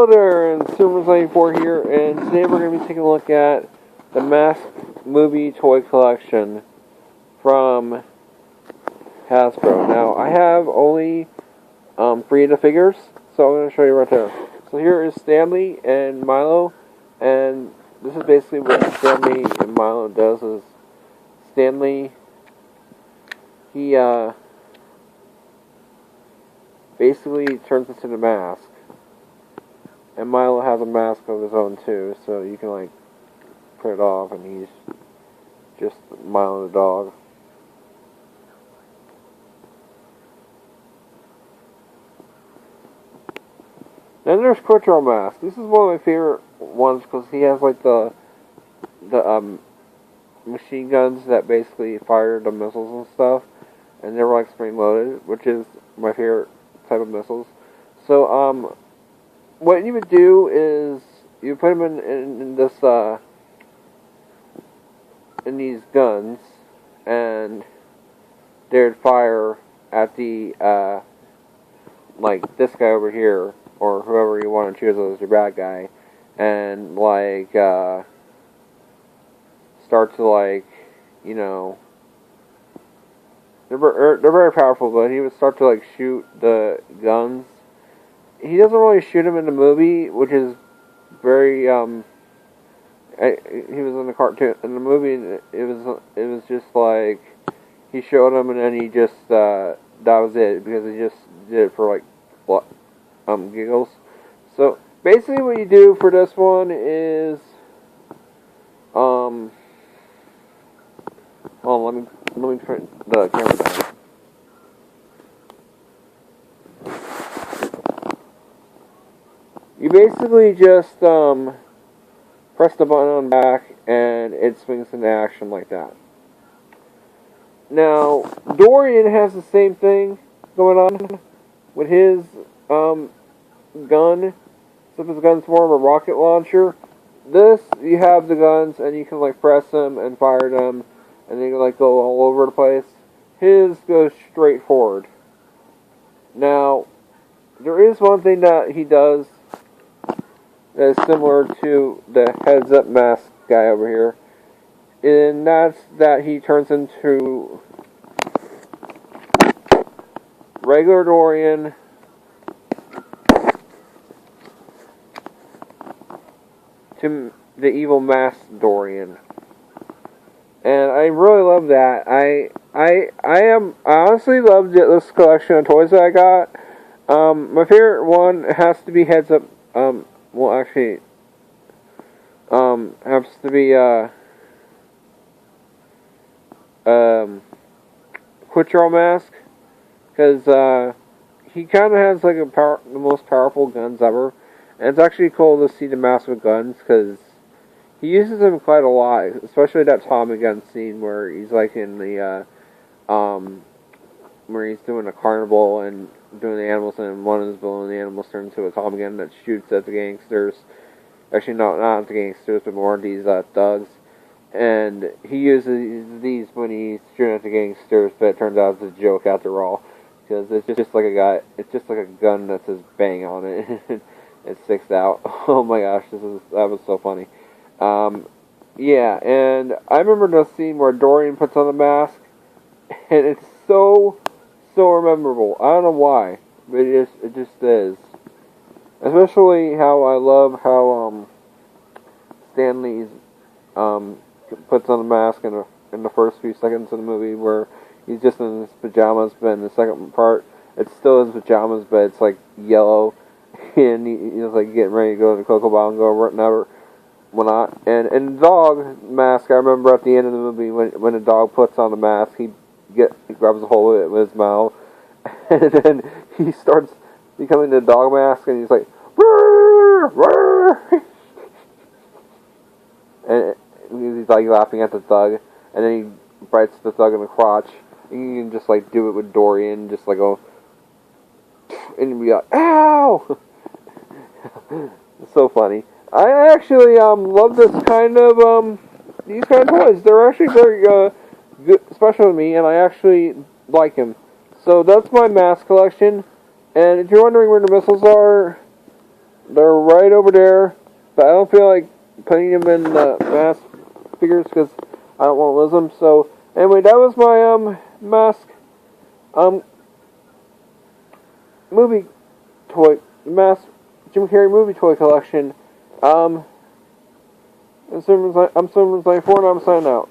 Hello there, and Silvermoons94 here, and today we're going to be taking a look at the Mask movie toy collection from Hasbro. Now, I have only 3 of the figures, so I'm going to show you right there. So here is Stanley and Milo, and this is basically what Stanley and Milo does. Is Stanley, he basically turns into the mask. And Milo has a mask of his own too, so you can like put it off and he's just Milo the dog. Then there's Quattro Mask. This is one of my favorite ones because he has like the machine guns that basically fire the missiles and stuff, and they're like spring loaded, which is my favorite type of missiles. So what you would do is you put them in this in these guns, and they'd fire at the like this guy over here, or whoever you want to choose as your bad guy, and like start to like, you know, they're very powerful, but he would start to like shoot the guns. He doesn't really shoot him in the movie, which is very, he was in the cartoon, in the movie, it was just like, he showed him and then he just, that was it, because he just did it for like, giggles. So, basically what you do for this one is, hold on, let me turn the camera down. You basically just press the button on the back and it swings into action like that. Now, Dorian has the same thing going on with his gun, except his gun's more of a rocket launcher. This, you have the guns and you can like press them and fire them and they like go all over the place. His goes straight forward. Now, there is one thing that he does that is similar to the heads-up mask guy over here, and that's that he turns into regular Dorian to the evil mask Dorian, and I really love that. I honestly loved this collection of toys that I got. My favorite one has to be heads-up. Well, actually, has to be, Quattro Mask, because, he kind of has, like, the most powerful guns ever, and it's actually cool to see the mask with guns, because he uses them quite a lot, especially that Tommy gun scene where he's, like, in the, where he's doing a carnival and doing the animals, and one of his balloon the animals turn into a Tommy gun that shoots at the gangsters. Actually, not at the gangsters, but more these thugs. And he uses these when he's shooting at the gangsters, but it turns out it's a joke after all, because it's just like a gun that says "bang" on it. It sticks out. Oh my gosh, that was so funny. Yeah, and I remember the scene where Dorian puts on the mask, and it's so memorable. I don't know why, but it just is. Especially how I love how Stanley's puts on the mask in the first few seconds of the movie, where he's just in his pajamas, but in the second part it's still his pajamas, but it's like yellow, and he's like getting ready to go to the Cocoa Bar and go whatever, whatnot. And the dog mask, I remember at the end of the movie when the dog puts on the mask, he grabs a hold of it with his mouth, and then he starts becoming the dog mask, and he's like, "Rrr, rrr." And he's like laughing at the thug, and then he bites the thug in the crotch. And you can just like do it with Dorian, just like go, and be like, "Ow!" It's so funny. I actually love this kind of these kind of toys. They're actually very good, special to me, and I actually like him. So that's my mask collection. And if you're wondering where the missiles are, they're right over there, but I don't feel like putting them in the mask figures because I don't want to lose them. So anyway, that was my mask movie toy mask Jim Carrey movie toy collection. I'm Silvermoons94 and I'm signing out.